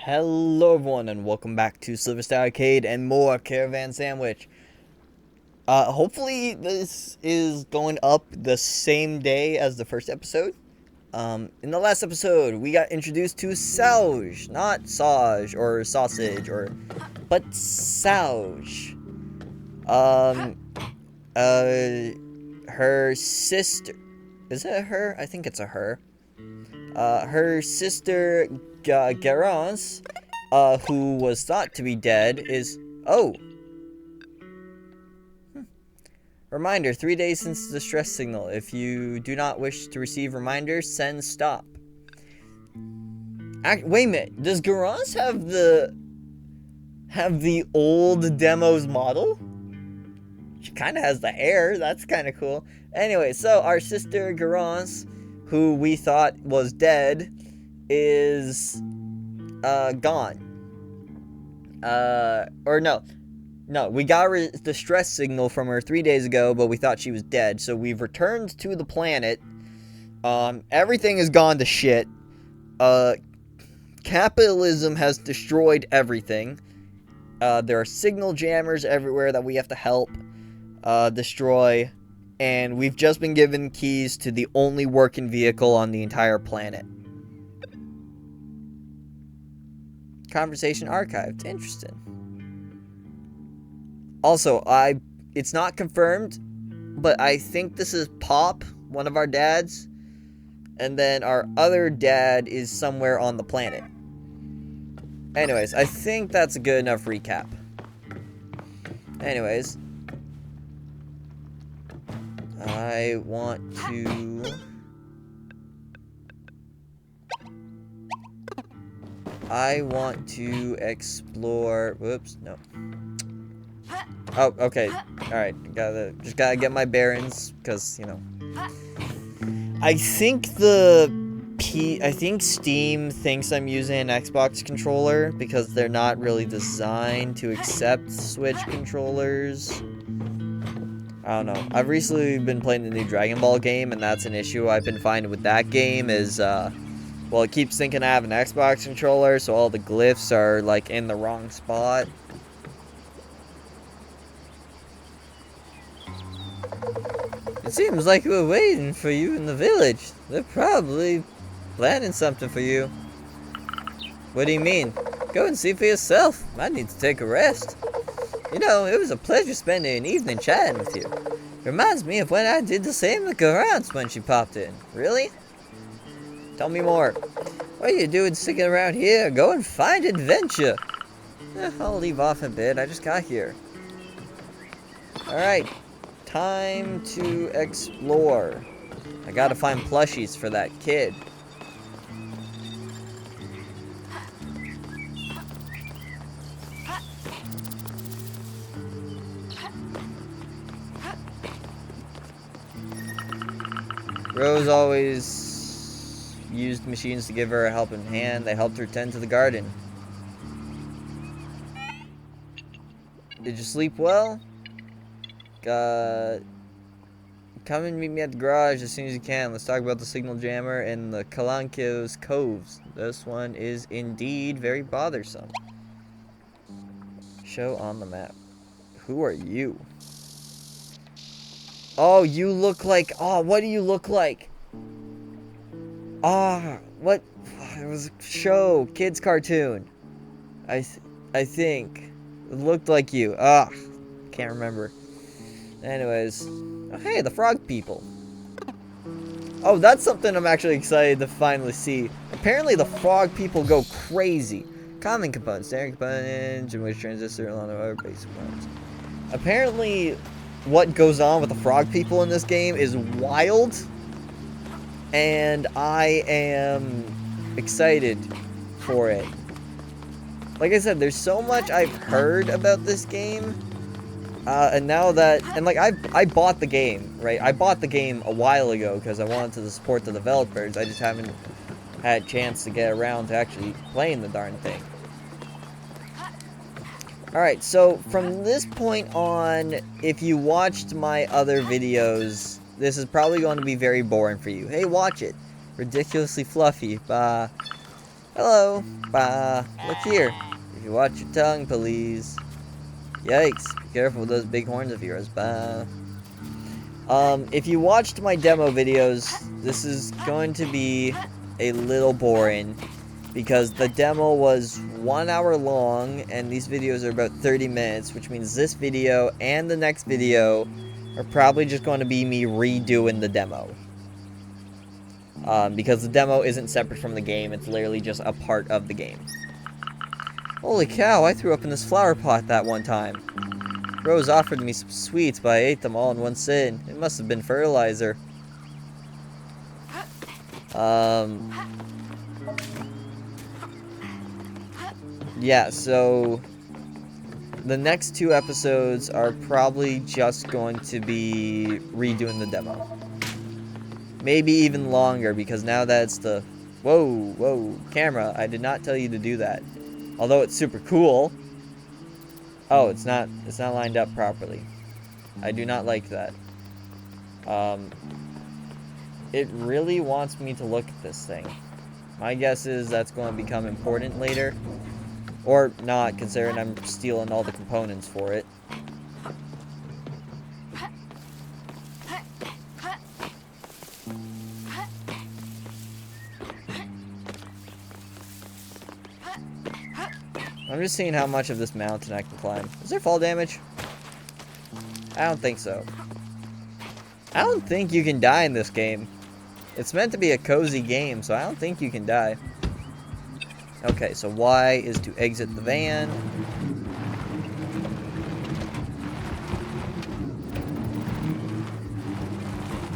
Hello everyone and welcome back to SliverStar Arcade and more Caravan SandWitch. Hopefully this is going up the same day as the first episode. In the last episode we got introduced to Sauge, not Saj or sausage but Sauge. Her sister, is it a her? I think it's a her. Her sister Garance, who was thought to be dead, is... Oh! Reminder, 3 days since the distress signal. If you do not wish to receive reminders, send stop. Wait a minute, does Garance have the old demo's model? She kind of has the hair, that's kind of cool. Anyway, so our sister Garance, who we thought was dead, is gone. Or no, we got a distress signal from her 3 days ago, but we thought she was dead, so we've returned to the planet. Everything has gone to shit. Capitalism has destroyed everything. There are signal jammers everywhere that we have to help destroy, and we've just been given keys to the only working vehicle on the entire planet. Conversation archived. Interesting. Also, it's not confirmed, but I think this is Pop, one of our dads, and then our other dad is somewhere on the planet. Anyways, I think that's a good enough recap. Anyways, I want to explore. Whoops, no. Oh, okay. Alright, just gotta get my bearings, because, you know. I think Steam thinks I'm using an Xbox controller, because they're not really designed to accept Switch controllers. I don't know. I've recently been playing the new Dragon Ball game, and that's an issue I've been finding with that game is, well, it keeps thinking I have an Xbox controller, so all the glyphs are, like, in the wrong spot. It seems like we're waiting for you in the village. They're probably planning something for you. What do you mean? Go and see for yourself. I need to take a rest. You know, it was a pleasure spending an evening chatting with you. Reminds me of when I did the same with Garance when she popped in. Really? Tell me more. What are you doing sticking around here? Go and find adventure. I'll leave off a bit. I just got here. Alright. Time to explore. I gotta find plushies for that kid. Rose always used machines to give her a helping hand. They helped her tend to the garden. Did you sleep well? Come and meet me at the garage as soon as you can. Let's talk about the signal jammer and the Kalankios Coves. This one is indeed very bothersome. Show on the map. Who are you? Oh, you look like... Oh, what do you look like? Ah, what? It was a show. Kids cartoon. I think. It looked like you. Ah, can't remember. Anyways. Oh, hey, the frog people. Oh, that's something I'm actually excited to finally see. Apparently the frog people go crazy. Common components, standard components, in which transistor along the other basic components. Apparently what goes on with the frog people in this game is wild, and I am excited for it. Like I said, there's so much I've heard about this game, and now that, and like I bought the game, right? I bought the game a while ago because I wanted to support the developers. I just haven't had a chance to get around to actually playing the darn thing. Alright, so from this point on, if you watched my other videos, this is probably going to be very boring for you. Hey, watch it. Ridiculously fluffy. Hello. Look here. If you watch your tongue, please. Yikes. Be careful with those big horns of yours. If you watched my demo videos, this is going to be a little boring because the demo was 1 hour long and these videos are about 30 minutes, which means this video and the next video are probably just going to be me redoing the demo. Because the demo isn't separate from the game, it's literally just a part of the game. Holy cow, I threw up in this flower pot that one time. Rose offered me some sweets, but I ate them all in one sitting. It must have been fertilizer. Yeah, so the next 2 episodes are probably just going to be redoing the demo. Maybe even longer, because now that it's the... Whoa, camera, I did not tell you to do that. Although it's super cool. Oh, it's not lined up properly. I do not like that. It really wants me to look at this thing. My guess is that's going to become important later. Or not, considering I'm stealing all the components for it. I'm just seeing how much of this mountain I can climb. Is there fall damage? I don't think so. I don't think you can die in this game. It's meant to be a cozy game, so I don't think you can die. Okay, so Y is to exit the van.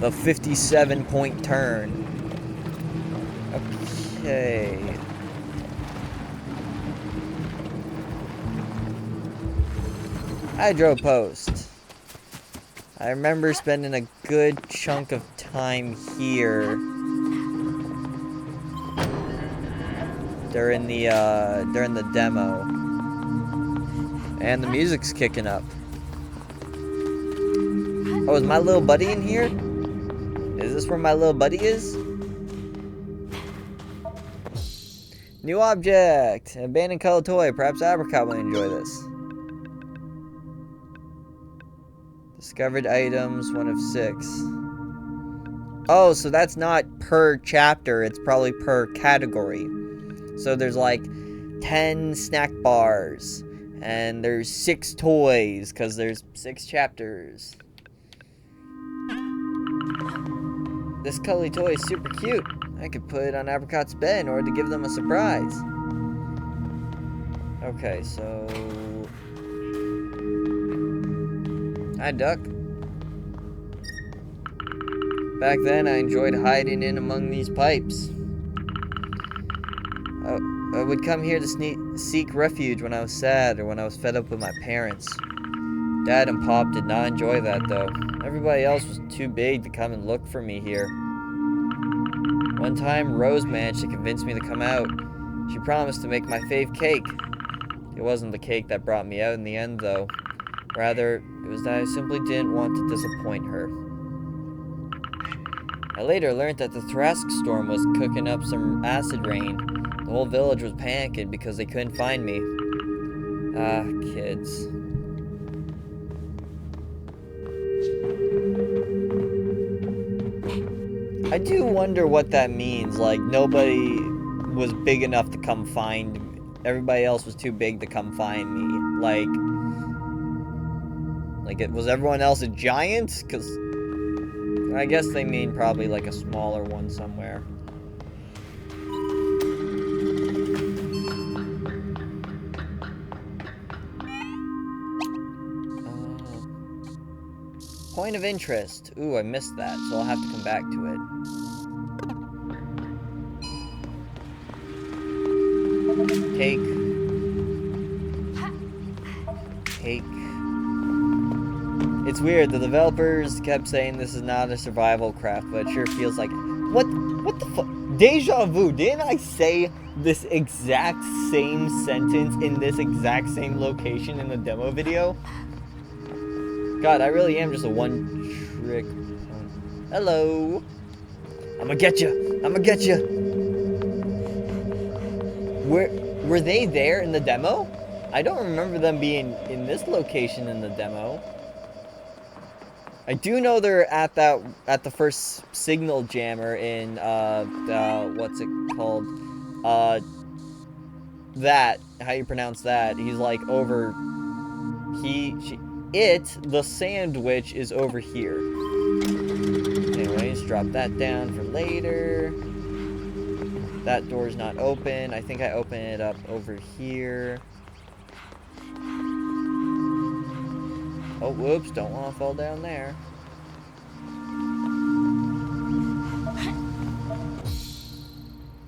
The 57-point turn. Okay. Hydro post. I remember spending a good chunk of time here during the demo, and the music's kicking up. Oh, is my little buddy in here? Is this where my little buddy is? New object, an abandoned colored toy. Perhaps Apricot will enjoy this. Discovered items, 1 of 6. Oh, so that's not per chapter, it's probably per category. So there's like 10 snack bars, and there's 6 toys, because there's 6 chapters. This cuddly toy is super cute. I could put it on Apricot's bed in order to give them a surprise. Okay, so... Hi, duck. Back then, I enjoyed hiding in among these pipes. I would come here to seek refuge when I was sad or when I was fed up with my parents. Dad and Pop did not enjoy that, though. Everybody else was too big to come and look for me here. One time, Rose managed to convince me to come out. She promised to make my fave cake. It wasn't the cake that brought me out in the end, though. Rather, it was that I simply didn't want to disappoint her. I later learned that the Thrask storm was cooking up some acid rain. The whole village was panicking because they couldn't find me. Ah, kids. I do wonder what that means. Like, nobody was big enough to come find me. Everybody else was too big to come find me. Like, was everyone else a giant? Because I guess they mean probably like a smaller one somewhere. Point of interest. Ooh, I missed that, so I'll have to come back to it. Cake. It's weird, the developers kept saying this is not a survival craft, but it sure feels like... What the fuck? Deja vu, didn't I say this exact same sentence in this exact same location in the demo video? God, I really am just a one-trick... Hello! I'ma get you! I'ma get you! Were they there in the demo? I don't remember them being in this location in the demo. I do know they're at the first signal jammer in what's it called? That, how you pronounce that? He's like over the SandWitch is over here. Anyways, drop that down for later. That door's not open. I think I open it up over here. Oh, whoops, don't want to fall down there.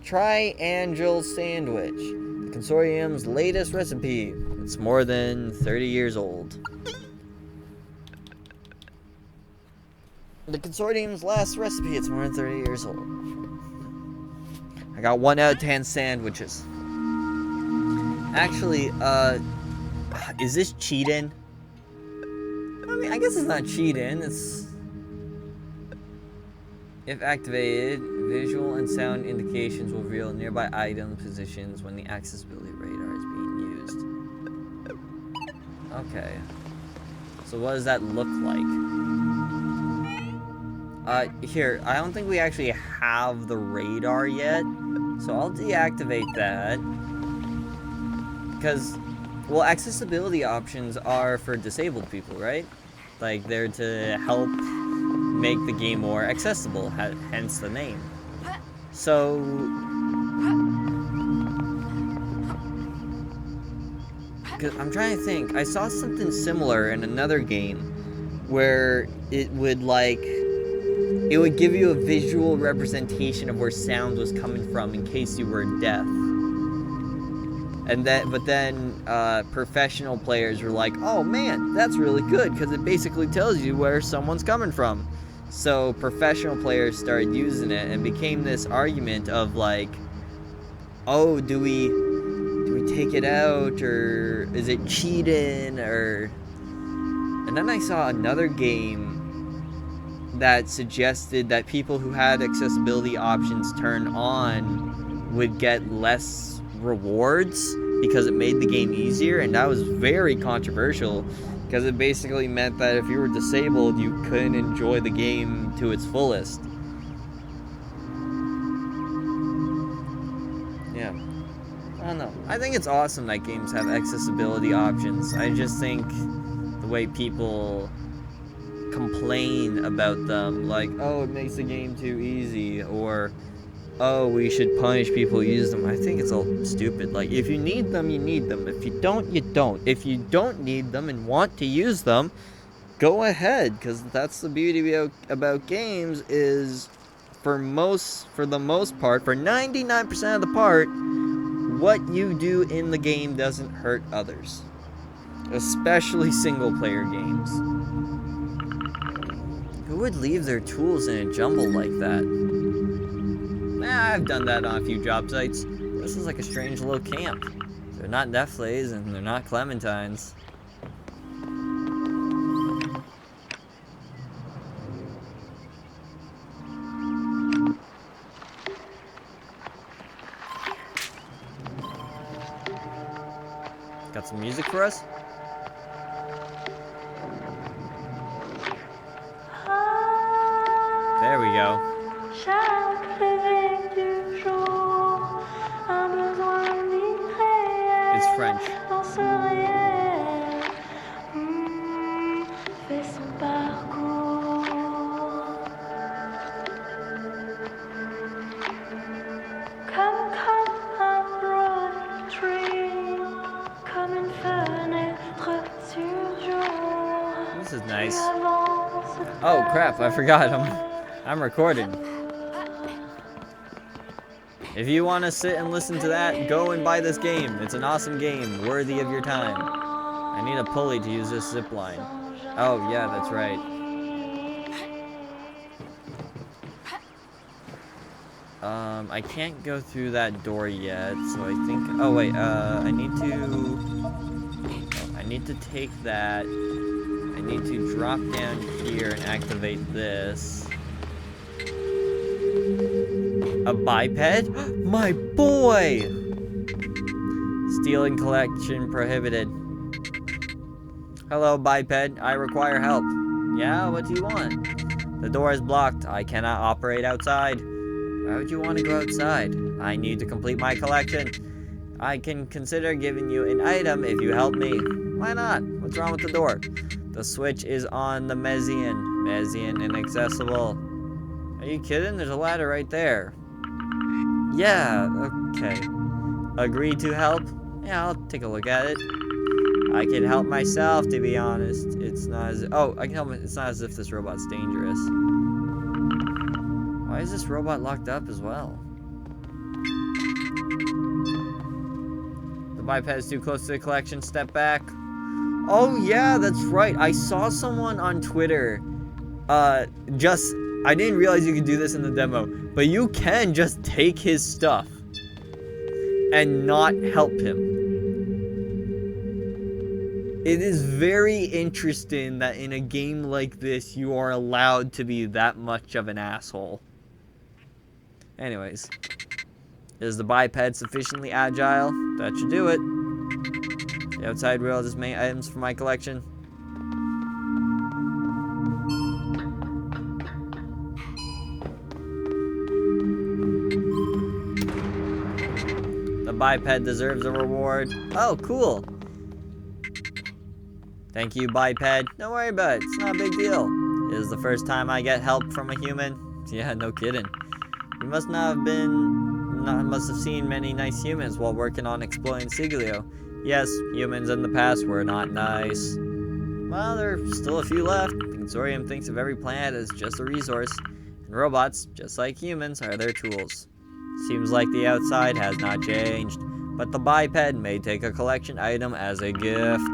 Triangle sandwich. The consortium's latest recipe. It's more than 30 years old. The consortium's last recipe, it's more than 30 years old. I got 1 out of 10 sandwiches. Actually, is this cheating? I mean, I guess it's not cheating, it's... If activated, visual and sound indications will reveal nearby item positions when the accessibility radar is being used. Okay. So what does that look like? Here, I don't think we actually have the radar yet, so I'll deactivate that. Because, well, accessibility options are for disabled people, right? Like, they're to help make the game more accessible, hence the name. So... I'm trying to think. I saw something similar in another game where it would, like... It would give you a visual representation of where sound was coming from in case you were deaf. But then professional players were like, oh man, that's really good, because it basically tells you where someone's coming from. So professional players started using it and became this argument of like, oh, do we take it out, or is it cheating, or... And then I saw another game that suggested that people who had accessibility options turned on would get less rewards because it made the game easier, and that was very controversial because it basically meant that if you were disabled, you couldn't enjoy the game to its fullest. Yeah. I don't know. I think it's awesome that games have accessibility options. I just think the way people complain about them, like, oh, it makes the game too easy, or oh, we should punish people who use them. I think it's all stupid. Like, if you need them, you need them. If you don't, you don't. If you don't need them and want to use them, go ahead, because that's the beauty about games is, for the most part, for 99% of the part, what you do in the game doesn't hurt others. Especially single-player games. Who would leave their tools in a jumble like that? I've done that on a few job sites. This is like a strange little camp. They're not Nefles and they're not Clementines. Got some music for us? There we go. It's French. This is nice. Oh crap, I forgot I'm recording. If you want to sit and listen to that, go and buy this game. It's an awesome game, worthy of your time. I need a pulley to use this zip line. Oh yeah, that's right. I can't go through that door yet, so I think... Oh wait, I need to take that. I need to drop down here and activate this. A biped? My boy! Stealing collection prohibited. Hello, biped. I require help. Yeah, what do you want? The door is blocked. I cannot operate outside. Why would you want to go outside? I need to complete my collection. I can consider giving you an item if you help me. Why not? What's wrong with the door? The switch is on the mezzanine. Mezzanine inaccessible. Are you kidding? There's a ladder right there. Yeah, okay. Agree to help? Yeah, I'll take a look at it. I can help myself, to be honest. It's not as... Oh, I can help... It's not as if this robot's dangerous. Why is this robot locked up as well? The biped is too close to the collection. Step back. Oh, yeah, that's right. I saw someone on Twitter. I didn't realize you could do this in the demo. But you can just take his stuff. And not help him. It is very interesting that in a game like this, you are allowed to be that much of an asshole. Anyways. Is the biped sufficiently agile? That should do it. The outside rail is main items for my collection. The biped deserves a reward. Oh, cool. Thank you, biped. Don't worry about it. It's not a big deal. It is the first time I get help from a human. Yeah, no kidding. You must have seen many nice humans while working on exploring Siglio. Yes, humans in the past were not nice. Well, there's still a few left. The consortium thinks of every planet as just a resource, and robots, just like humans, are their tools. Seems like the outside has not changed, but the biped may take a collection item as a gift.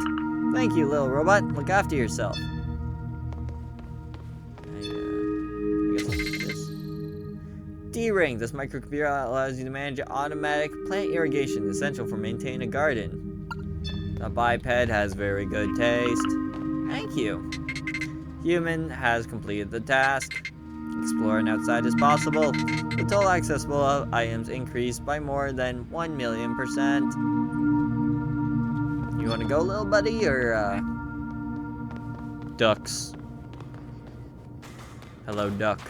Thank you, little robot. Look after yourself. I guess I'll take this. D-Ring. This microcomputer allows you to manage automatic plant irrigation, essential for maintaining a garden. The biped has very good taste. Thank you. Human has completed the task. Exploring outside is possible. The total accessible items increased by more than 1,000,000%. You want to go, little buddy, or ducks? Hello, duck.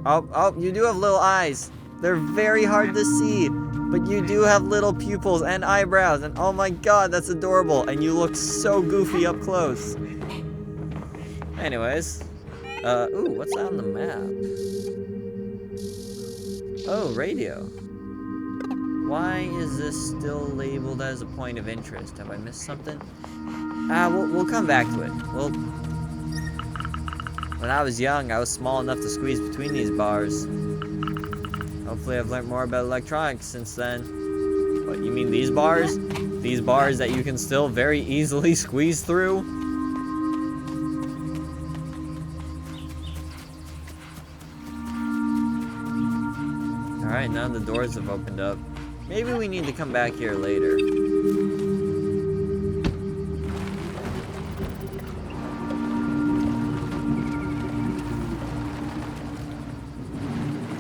Oh, you do have little eyes. They're very hard to see, but you do have little pupils and eyebrows, and oh my god, that's adorable, and you look so goofy up close. Anyways, ooh, what's that on the map? Oh, radio. Why is this still labeled as a point of interest? Have I missed something? We'll come back to it. When I was young, I was small enough to squeeze between these bars. Hopefully I've learned more about electronics since then. What, you mean these bars? These bars that you can still very easily squeeze through? Alright, now the doors have opened up. Maybe we need to come back here later.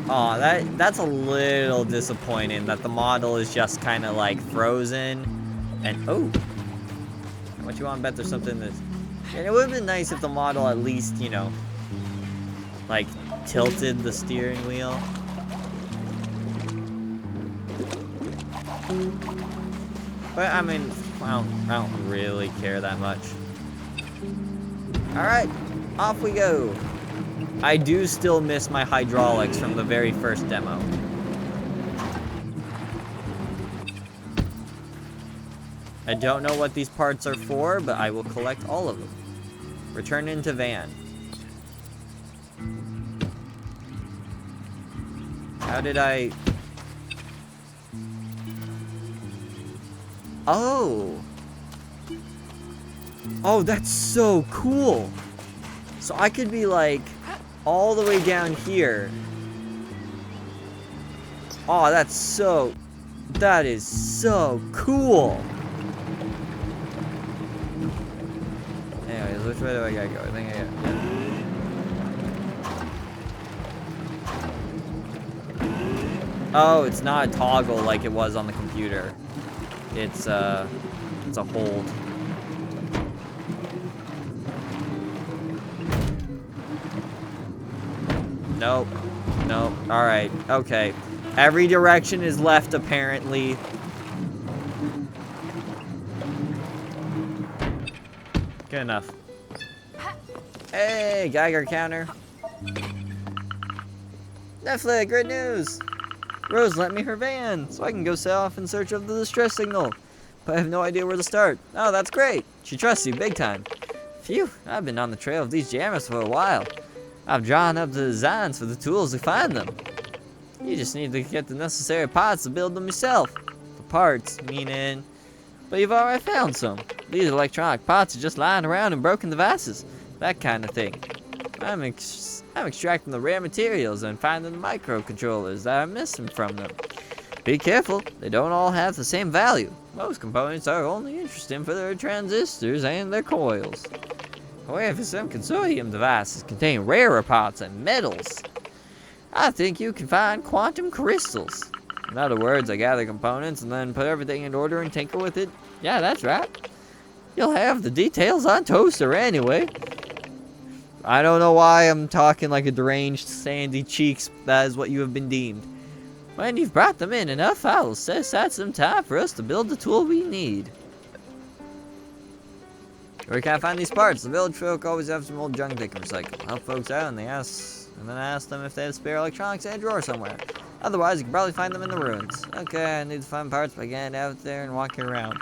Aw, that's a little disappointing that the model is just kind of like frozen. And oh, what you want to bet there's something that's... And it would have been nice if the model at least, you know, like tilted the steering wheel. But I mean, I don't really care that much. Alright, off we go. I do still miss my hydraulics from the very first demo. I don't know what these parts are for, but I will collect all of them. Return into van. How did I... Oh! Oh, that's so cool! So I could be like, all the way down here. Oh, that is so cool! Anyways, which way do I gotta go? I think I gotta... Oh, it's not a toggle like it was on the computer. It's a hold. Nope. Nope. Alright. Okay. Every direction is left, apparently. Good enough. Hey, Geiger counter. Netflix, great news! Rose lent me her van, so I can go set off in search of the distress signal. But I have no idea where to start. Oh, that's great. She trusts you big time. Phew, I've been on the trail of these jammers for a while. I've drawn up the designs for the tools to find them. You just need to get the necessary parts to build them yourself. The parts, meaning... But you've already found some. These electronic parts are just lying around in broken devices. That kind of thing. I'm extracting the rare materials and finding the microcontrollers that are missing from them. Be careful, they don't all have the same value. Most components are only interesting for their transistors and their coils. However, some consortium devices contain rarer parts and metals. I think you can find quantum crystals. In other words, I gather components and then put everything in order and tinker with it. Yeah, that's right. You'll have the details on toaster anyway. I don't know why I'm talking like a deranged Sandy Cheeks. That is what you have been deemed. When you've brought them in enough, I will set aside some time for us to build the tool we need. Where can I find these parts? The village folk always have some old junk they can recycle. Help folks out and then ask them if they have spare electronics in a drawer somewhere. Otherwise, you can probably find them in the ruins. Okay, I need to find parts by getting out there and walking around.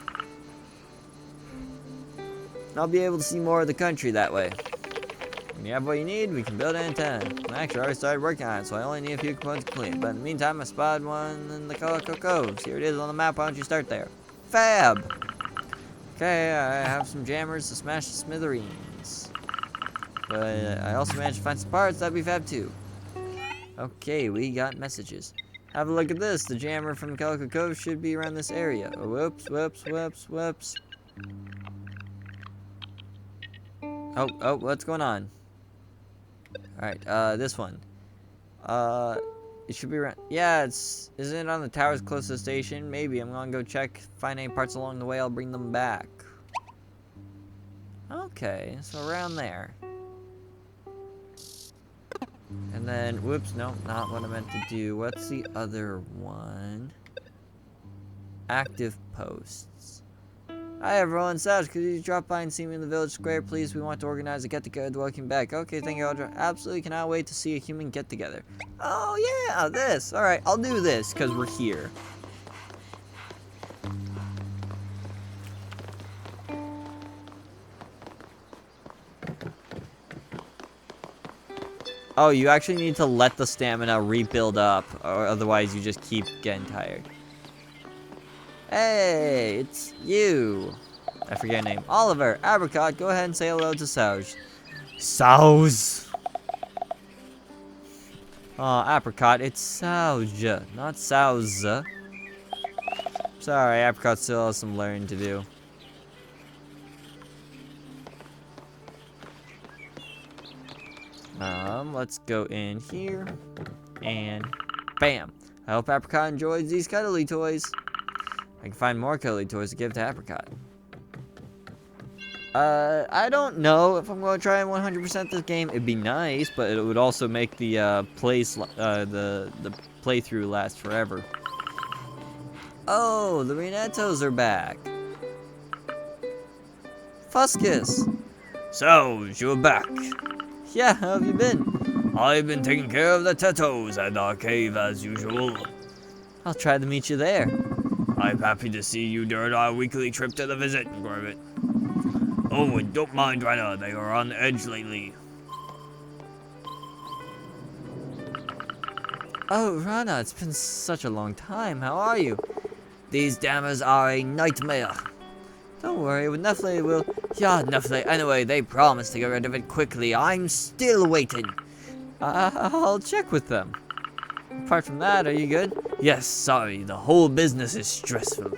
I'll be able to see more of the country that way. When you have what you need, we can build it in time. Actually, I already started working on it, so I only need a few components complete. But in the meantime, I spotted one in the Calico Coves. Here it is on the map. Why don't you start there? Fab! Okay, I have some jammers to smash the smithereens. But I also managed to find some parts. That'd be fab too. Okay, we got messages. Have a look at this. The jammer from Calico Cove should be around this area. Oh, whoops, whoops, whoops, whoops. Oh, what's going on? Alright, this one. It should be around. Yeah, isn't it on the towers close to the station? Maybe. I'm gonna go check. Find any parts along the way, I'll bring them back. Okay, so around there. And then, whoops, no, not what I meant to do. What's the other one? Active posts. Hi everyone, Saj, could you drop by and see me in the village square, please? We want to organize a get-together. Welcome back. Okay, thank you, Audra. Absolutely cannot wait to see a human get-together. Oh yeah, this. Alright, I'll do this, because we're here. Oh, you actually need to let the stamina rebuild up, or otherwise you just keep getting tired. Hey, it's you. I forget your name. Oliver, Apricot, go ahead and say hello to Sauge. Sauge. Oh, Apricot, it's Sauge, not Sauze. Sorry, Apricot still has some learning to do. Let's go in here, and bam. I hope Apricot enjoys these cuddly toys. I can find more cuddly toys to give to Apricot. I don't know if I'm going to try and 100% this game. It'd be nice, but it would also make the the playthrough last forever. Oh, the Renettos are back. Fuscus. So, you're back. Yeah, how have you been? I've been taking care of the Tettos at our cave as usual. I'll try to meet you there. I'm happy to see you during our weekly trip to the visit, Corbett. Oh, and don't mind Rena, they are on the edge lately. Oh, Rana, it's been such a long time. How are you? These dammers are a nightmare. Don't worry, with Netflix will... Yeah, Netflix. Anyway, they promised to get rid of it quickly. I'm still waiting. I'll check with them. Apart from that, are you good? Yes, sorry. The whole business is stressful.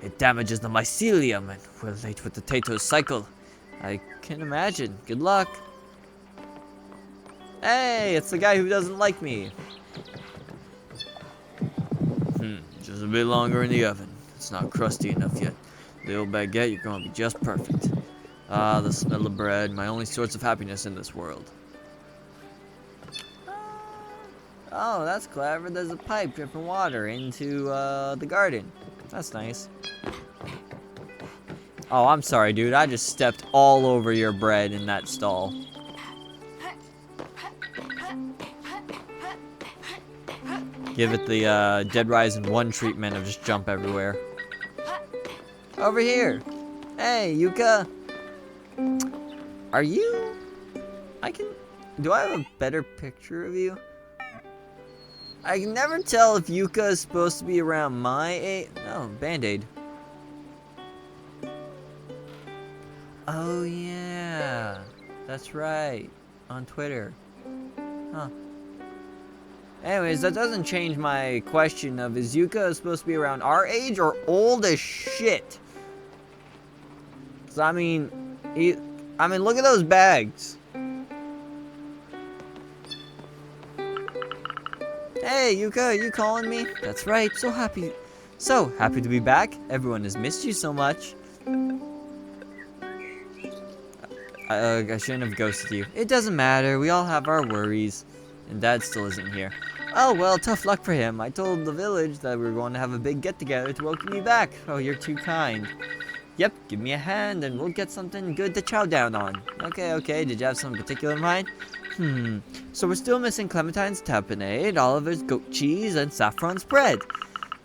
It damages the mycelium, and we're late with the Tato's cycle. I can imagine. Good luck. Hey, it's the guy who doesn't like me. There's a bit longer in the oven. It's not crusty enough yet. Little baguette, you're gonna be just perfect. Ah, the smell of bread, my only source of happiness in this world. Oh, that's clever. There's a pipe dripping water into the garden. That's nice. Oh, I'm sorry, dude. I just stepped all over your bread in that stall. Give it the Dead Rising 1 treatment of just jump everywhere. Over here. Hey, Yuka. Are you... Do I have a better picture of you? I can never tell if Yuka is supposed to be around my age. No, Band-Aid. Oh, yeah. That's right. On Twitter. Huh. Anyways, that doesn't change my question of, is Yuka supposed to be around our age or old as shit? 'Cause I mean, look at those bags. Hey, Yuka, are you calling me? That's right, so happy to be back. Everyone has missed you so much. I shouldn't have ghosted you. It doesn't matter, we all have our worries. And Dad still isn't here. Oh, well, tough luck for him. I told the village that we were going to have a big get-together to welcome you back. Oh, you're too kind. Yep, give me a hand and we'll get something good to chow down on. Okay, did you have something particular in mind? So we're still missing Clementine's tapenade, Oliver's goat cheese, and saffron spread.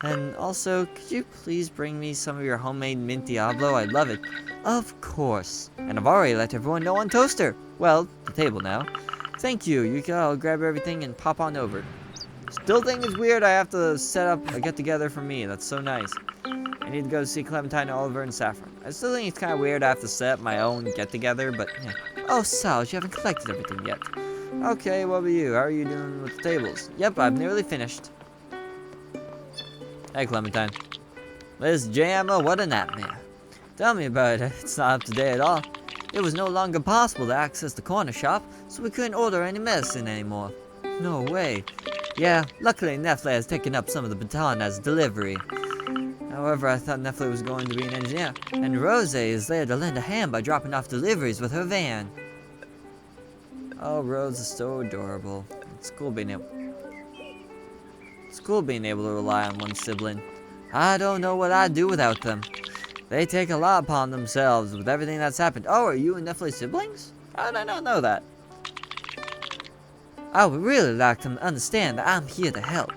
And also, could you please bring me some of your homemade mint Diablo? I'd love it. Of course. And I've already let everyone know on Toaster. Well, the table now. Thank you, Yuka. I'll grab everything and pop on over. Still think it's weird I have to set up a get-together for me. That's so nice. I need to go see Clementine, Oliver, and Saffron. I still think it's kind of weird I have to set up my own get-together, but yeah. Oh, Sal, you haven't collected everything yet. Okay, what about you? How are you doing with the tables? Yep, I've nearly finished. Hey, Clementine. This JMO, what a nightmare. Tell me about it. It's not up to date at all. It was no longer possible to access the corner shop, so we couldn't order any medicine anymore. No way. Yeah, luckily Nefle has taken up some of the baton as delivery. However, I thought Nefle was going to be an engineer, and Rose is there to lend a hand by dropping off deliveries with her van. Oh, Rose is so adorable. It's cool being able to rely on one sibling. I don't know what I'd do without them. They take a lot upon themselves with everything that's happened. Oh, are you and Nefle siblings? How did I not know that? I would really like them to understand that I'm here to help.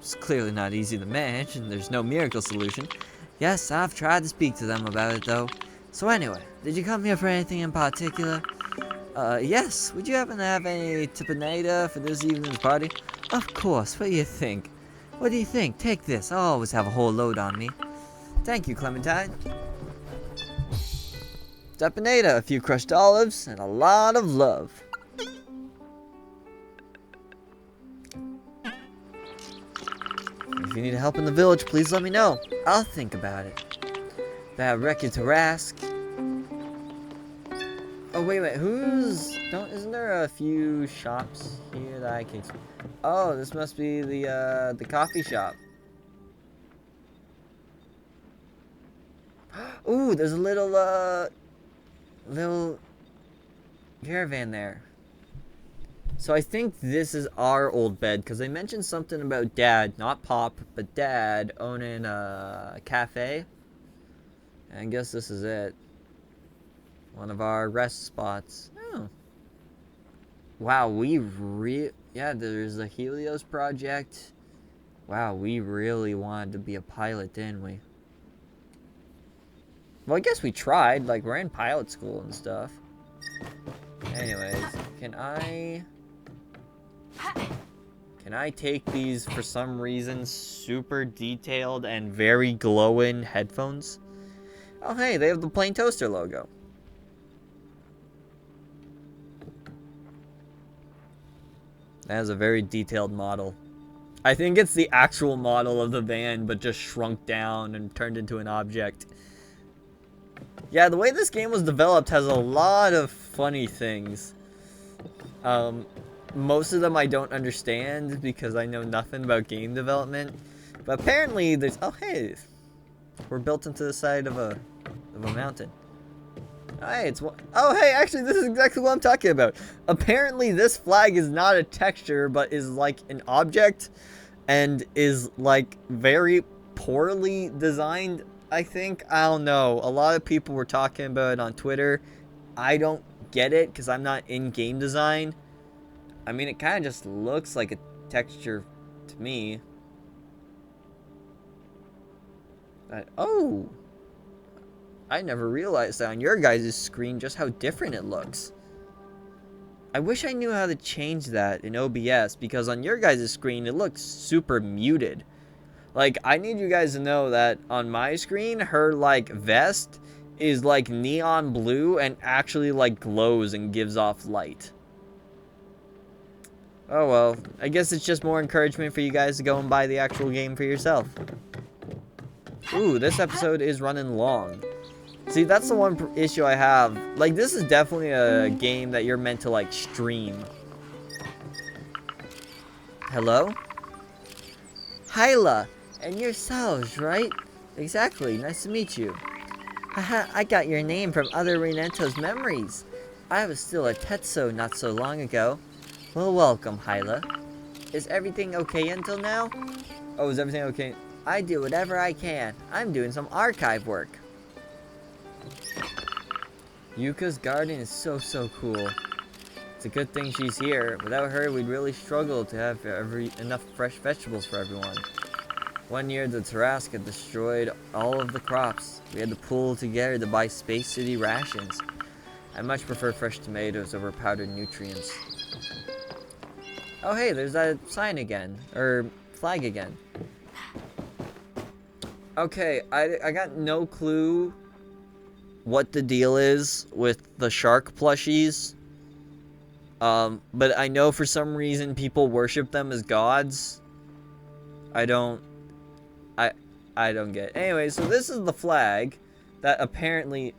It's clearly not easy to manage, and there's no miracle solution. Yes, I've tried to speak to them about it, though. So anyway, did you come here for anything in particular? Yes. Would you happen to have any tapenade for this evening's party? Of course. What do you think? What do you think? Take this. I always have a whole load on me. Thank you, Clementine. Tapenade, a few crushed olives, and a lot of love. If you need help in the village, please let me know. I'll think about it. Bad record to ask. Oh, wait, isn't there a few shops here that I can... Oh, this must be the coffee shop. Ooh, there's a little caravan there. So I think this is our old bed, because they mentioned something about Dad, not Pop, but Dad owning a cafe. And I guess this is it. One of our rest spots. Oh. Wow, yeah, there's the Helios project. Wow, we really wanted to be a pilot, didn't we? Well, I guess we tried. Like, we're in pilot school and stuff. Anyways, can I take these, for some reason, super detailed and very glowing headphones? Oh, hey, they have the plain toaster logo. That is a very detailed model. I think it's the actual model of the van, but just shrunk down and turned into an object. Yeah, the way this game was developed has a lot of funny things. Most of them I don't understand because I know nothing about game development. But apparently there's, oh hey, we're built into the side of a mountain. Hey, oh hey, actually this is exactly what I'm talking about. Apparently this flag is not a texture, but is like an object, and is like very poorly designed, I think. I don't know. A lot of people were talking about it on Twitter. I don't get it because I'm not in game design. I mean, it kind of just looks like a texture to me. Oh! I never realized that on your guys' screen just how different it looks. I wish I knew how to change that in OBS, because on your guys' screen it looks super muted. Like, I need you guys to know that on my screen, her, like, vest is, like, neon blue and actually, like, glows and gives off light. Oh, well. I guess it's just more encouragement for you guys to go and buy the actual game for yourself. Ooh, this episode is running long. See, that's the one issue I have. Like, this is definitely a game that you're meant to, like, stream. Hello? Hyla! And you're Salj, right? Exactly, nice to meet you. Haha, I got your name from other Renento's memories. I was still a Tetsuo not so long ago. Well, welcome, Hyla. Is everything okay until now? Oh, is everything okay? I do whatever I can. I'm doing some archive work. Yuka's garden is so cool. It's a good thing she's here. Without her, we'd really struggle to have enough fresh vegetables for everyone. One year, the Tarrasque destroyed all of the crops. We had to pull together to buy Space City rations. I much prefer fresh tomatoes over powdered nutrients. Oh hey, there's that sign again. Or flag again. Okay, I got no clue what the deal is with the shark plushies. But I know for some reason people worship them as gods. I don't get it. Anyway, so this is the flag that apparently,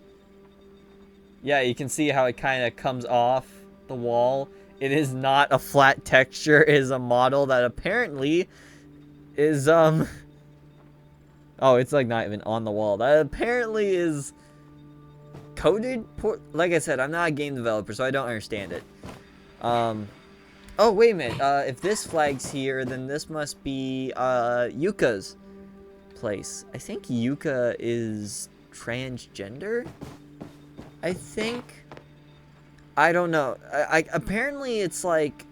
yeah, you can see how it kind of comes off the wall. It is not a flat texture. It is a model that apparently is, oh, it's like not even on the wall. That apparently is coded. Like I said, I'm not a game developer, so I don't understand it. Oh, wait a minute. If this flag's here, then this must be, Yuka's place. I think Yuka is transgender? I think. I don't know. Apparently it's like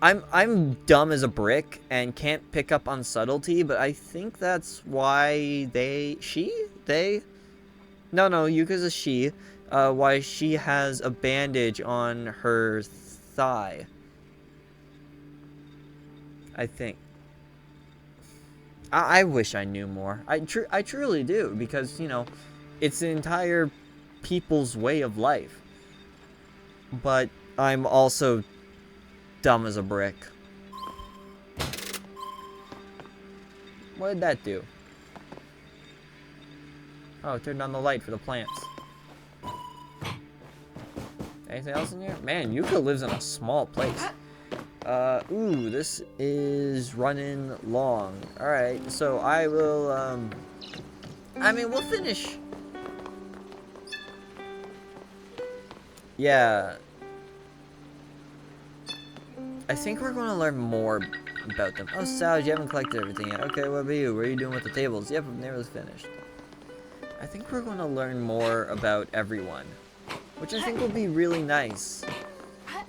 I'm dumb as a brick and can't pick up on subtlety, but I think that's why they no, Yuka's a she. Why she has a bandage on her thigh. I think. I wish I knew more. I truly do, because, you know, it's an entire people's way of life. But I'm also dumb as a brick. What did that do? Oh, it turned on the light for the plants. Anything else in here? Man, Yuka lives in a small place. Ooh, this is running long. Alright, so I will, I mean, we'll finish. Yeah. I think we're going to learn more about them. Oh, Sal, you haven't collected everything yet. Okay, what about you? What are you doing with the tables? Yep, I'm nearly finished. I think we're going to learn more about everyone, which I think will be really nice.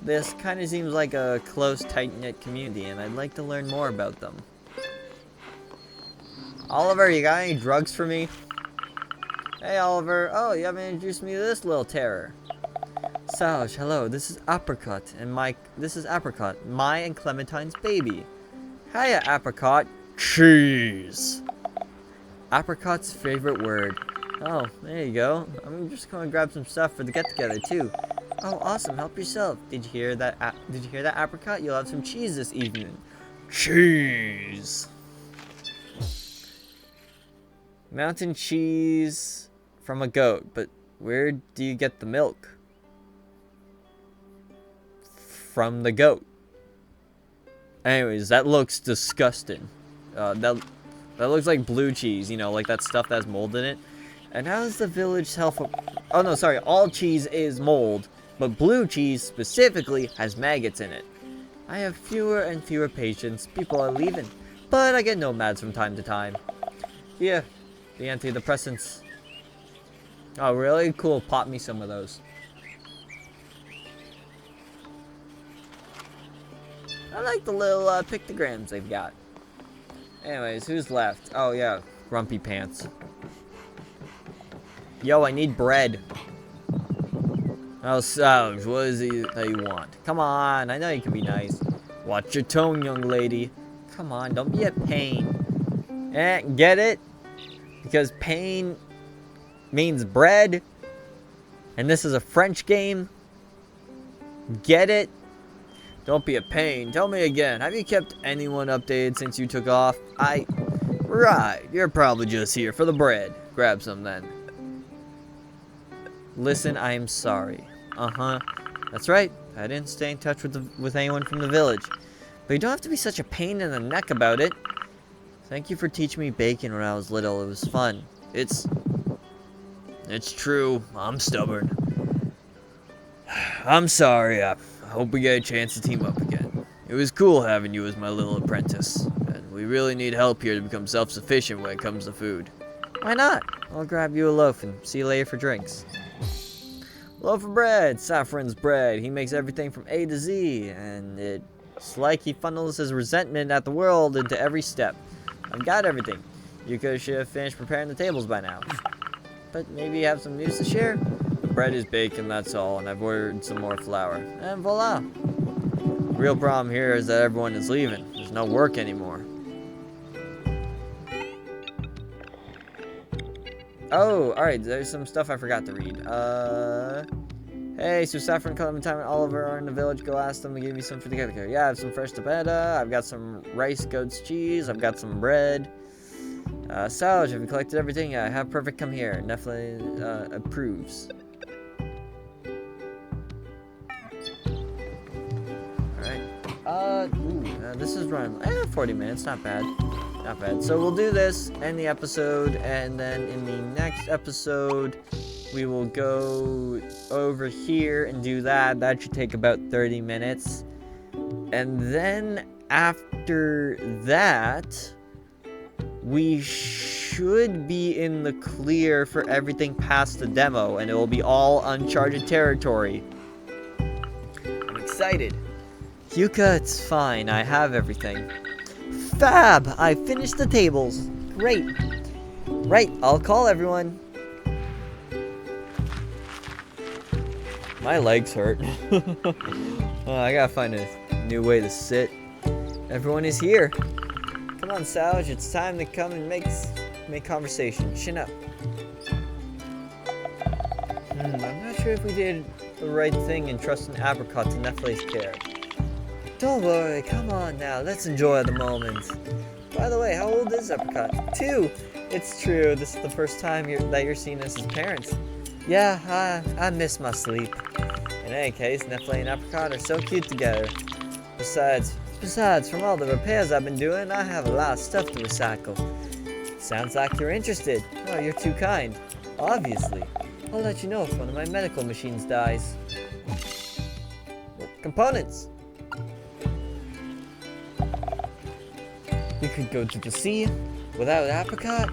This kind of seems like a close, tight-knit community, and I'd like to learn more about them. Oliver, you got any drugs for me? Hey, Oliver. Oh, you haven't introduced me to this little terror. Salj, hello. This is Apricot, and my and Clementine's baby. Hiya, Apricot. Cheese. Apricot's favorite word. Oh, there you go. I'm just going to grab some stuff for the get-together, too. Oh, awesome. Help yourself. Did you hear that, Apricot? You'll have some cheese this evening. Cheese. Mountain cheese from a goat, but where do you get the milk? From the goat. Anyways, that looks disgusting. That looks like blue cheese, you know, like that stuff that's mold in it. And how is the village health... Oh, no, sorry. All cheese is mold, but blue cheese specifically has maggots in it. I have fewer and fewer patients. People are leaving, but I get nomads from time to time. Yeah, the antidepressants. Oh, really? Cool. Pop me some of those. I like the little pictograms they've got. Anyways, who's left? Oh, yeah. Grumpy Pants. Yo, I need bread. Oh, Savage, what is it that you want? Come on, I know you can be nice. Watch your tone, young lady. Come on, don't be a pain. Get it? Because pain means bread. And this is a French game. Get it? Don't be a pain. Tell me again, have you kept anyone updated since you took off? Right, you're probably just here for the bread. Grab some then. Listen, I am sorry. That's right. I didn't stay in touch with anyone from the village. But you don't have to be such a pain in the neck about it. Thank you for teaching me bacon when I was little. It was fun. It's true. I'm stubborn. I'm sorry. I hope we get a chance to team up again. It was cool having you as my little apprentice. And we really need help here to become self-sufficient when it comes to food. Why not? I'll grab you a loaf and see you later for drinks. Loaf of bread, Saffron's bread. He makes everything from A to Z, and it's like he funnels his resentment at the world into every step. I've got everything. You should have finished preparing the tables by now. But maybe you have some news to share? The bread is baking, that's all, and I've ordered some more flour. And voila! The real problem here is that everyone is leaving. There's no work anymore. Oh, alright, there's some stuff I forgot to read. Hey, so Saffron, Clementine, and Oliver are in the village. Go ask them to give you some for the get-go. Yeah, I have some fresh tabata. I've got some rice, goat's cheese. I've got some bread. Salvage, have you collected everything? Yeah, I have perfect. Come here. Nephilim approves. Alright. This is running 40 minutes. Not bad. Not bad. So we'll do this, end the episode, and then in the next episode, we will go over here and do that. That should take about 30 minutes. And then after that, we should be in the clear for everything past the demo, and it will be all uncharted territory. I'm excited. Yuka, it's fine. I have everything. Fab! I finished the tables. Great. Right, I'll call everyone. My legs hurt. I gotta find a new way to sit. Everyone is here. Come on, Salge. It's time to come and make conversation. Chin up. I'm not sure if we did the right thing in trusting Apricot to Nephilim's care. Don't worry, come on now, let's enjoy the moment. By the way, how old is Apricot? 2! It's true, this is the first time that you're seeing us as parents. Yeah, I miss my sleep. In any case, Nephilim and Apricot are so cute together. Besides, from all the repairs I've been doing, I have a lot of stuff to recycle. Sounds like you're interested. Oh, you're too kind. Obviously. I'll let you know if one of my medical machines dies. Components! We could go to the sea without Apricot.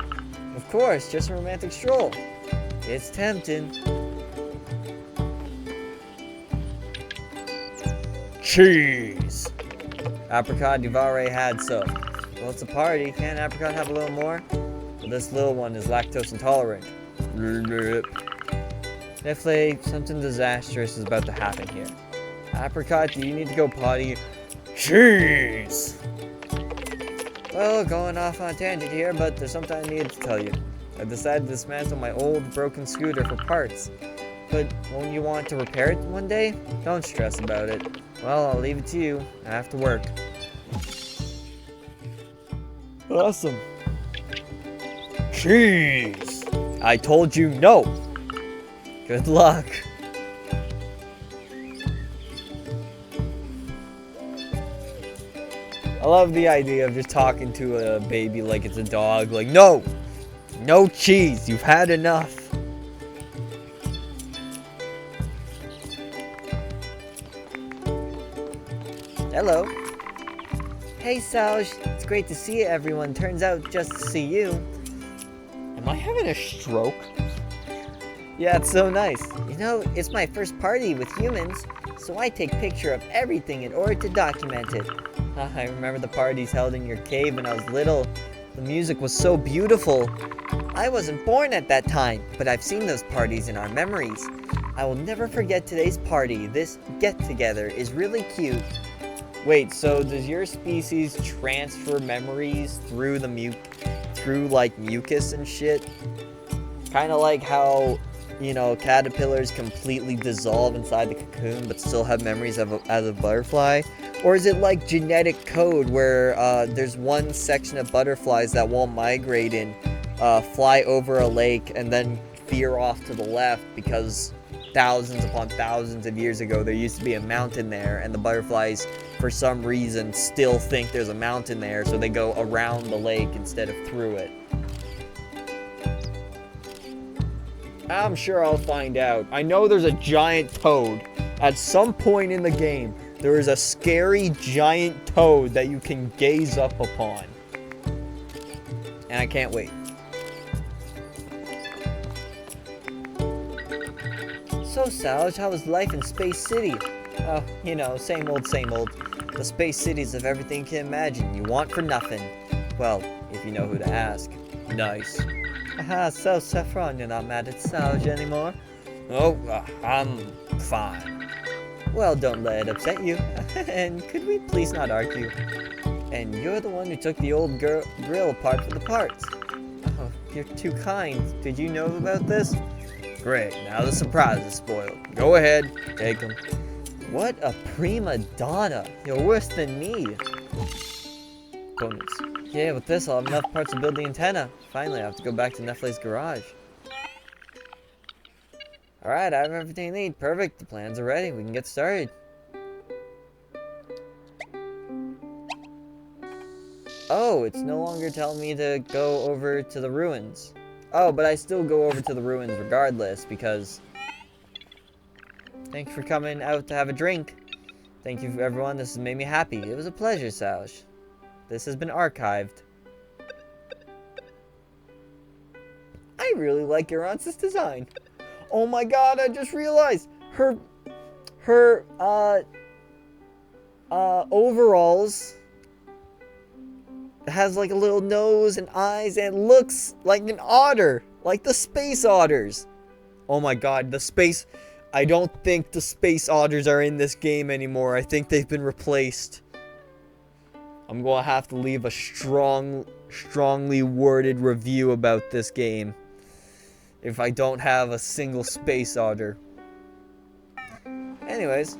Of course, just a romantic stroll. It's tempting. Cheese! Apricot, you've already had some. Well, it's a party. Can't Apricot have a little more? Well, this little one is lactose intolerant. Nephilim, something disastrous is about to happen here. Apricot, do you need to go potty? Cheese! Well, going off on a tangent here, but there's something I needed to tell you. I decided to dismantle my old broken scooter for parts. But won't you want to repair it one day? Don't stress about it. Well, I'll leave it to you. I have to work. Awesome. Cheese! I told you no! Good luck. I love the idea of just talking to a baby like it's a dog. Like, no! No cheese! You've had enough! Hello. Hey, Salj. It's great to see everyone. Turns out just to see you. Am I having a stroke? Yeah, it's so nice. You know, it's my first party with humans, so I take picture of everything in order to document it. I remember the parties held in your cave when I was little. The music was so beautiful. I wasn't born at that time, but I've seen those parties in our memories. I will never forget today's party. This get-together is really cute. Wait, so does your species transfer memories through through like mucus and shit? Kind of like how, you know, caterpillars completely dissolve inside the cocoon but still have memories as a butterfly? Or is it like genetic code where there's one section of butterflies that won't migrate and fly over a lake and then veer off to the left because thousands upon thousands of years ago there used to be a mountain there, and the butterflies for some reason still think there's a mountain there, so they go around the lake instead of through it? I'm sure I'll find out. I know there's a giant toad. At some point in the game, there is a scary giant toad that you can gaze up upon. And I can't wait. So, Salj, how was life in Space City? Oh, you know, same old, same old. The Space Cities of everything you can imagine. You want for nothing. Well, if you know who to ask. Nice. Aha, so Saffron, you're not mad at Salj anymore? Oh, I'm fine. Well, don't let it upset you. And could we please not argue? And you're the one who took the old grill apart for the parts. Oh, you're too kind. Did you know about this? Great, now the surprise is spoiled. Go ahead, take them. What a prima donna. You're worse than me. Bonus. Yeah, with this I'll have enough parts to build the antenna. Finally, I have to go back to Nefle's garage. Alright, I have everything I need. Perfect, the plans are ready. We can get started. Oh, it's no longer telling me to go over to the ruins. Oh, but I still go over to the ruins regardless, because... Thanks for coming out to have a drink. Thank you, everyone. This has made me happy. It was a pleasure, Salj. This has been archived. I really like your aunt's design. Oh my god, I just realized her overalls has like a little nose and eyes and looks like an otter, like the space otters. Oh my god, I don't think the space otters are in this game anymore. I think they've been replaced. I'm gonna have to leave a strongly worded review about this game if I don't have a single space otter. Anyways,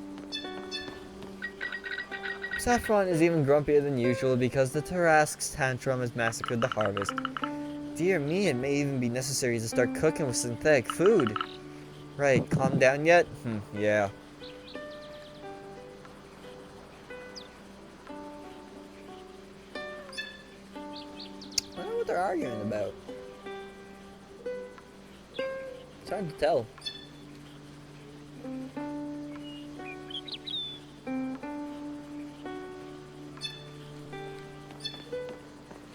Saffron is even grumpier than usual because the Tarrasque's tantrum has massacred the harvest. Dear me, it may even be necessary to start cooking with synthetic food. Right, calm down yet? Yeah. I don't know what they're arguing about. It's hard to tell.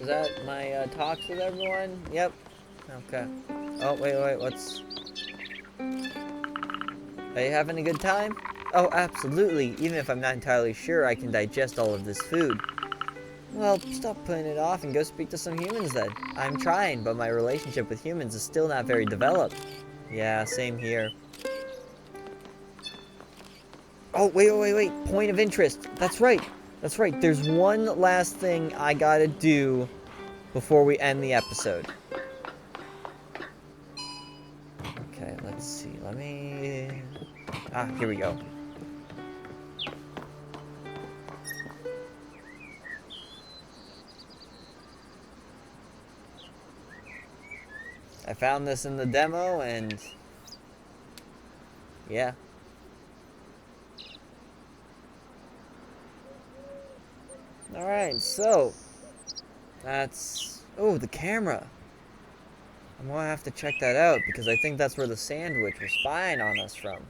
Is that my talks with everyone? Yep. Okay. Oh, wait, what's... Are you having a good time? Oh, absolutely. Even if I'm not entirely sure I can digest all of this food. Well, stop putting it off and go speak to some humans then. I'm trying, but my relationship with humans is still not very developed. Yeah, same here. Oh, wait. Point of interest. That's right. There's one last thing I gotta do before we end the episode. Okay, let's see. Let me... here we go. I found this in the demo, and... yeah. Alright. Alright, so that's... Oh, the camera. I'm gonna have to check that out because I think that's where the SandWitch was spying on us from.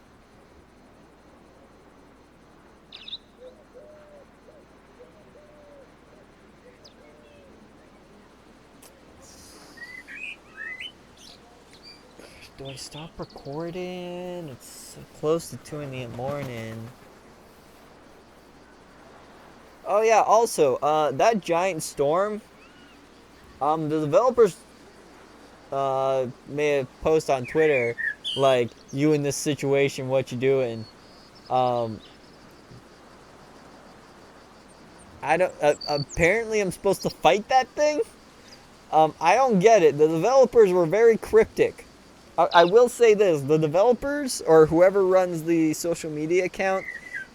Do I stop recording? It's so close to 2 in the morning. Oh yeah, also, that giant storm, the developers made a post on Twitter, like, you in this situation, what you doing? I don't, apparently I'm supposed to fight that thing? I don't get it. The developers were very cryptic. I will say this, the developers, or whoever runs the social media account,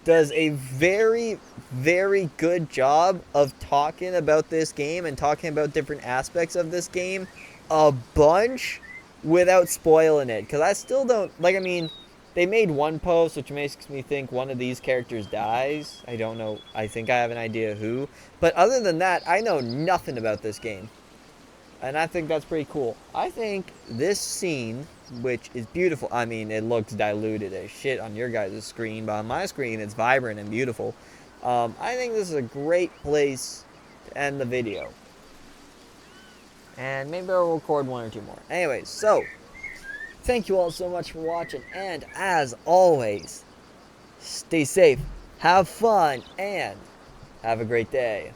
does a very, very good job of talking about this game and talking about different aspects of this game a bunch without spoiling it. Because I still don't, like, I mean, they made one post which makes me think one of these characters dies. I don't know, I think I have an idea who. But other than that, I know nothing about this game. And I think that's pretty cool. I think this scene, which is beautiful. I mean, it looks diluted as shit on your guys' screen, but on my screen, it's vibrant and beautiful. I think this is a great place to end the video. And maybe I'll record 1 or 2 more. Anyways, so, thank you all so much for watching. And as always, stay safe, have fun, and have a great day.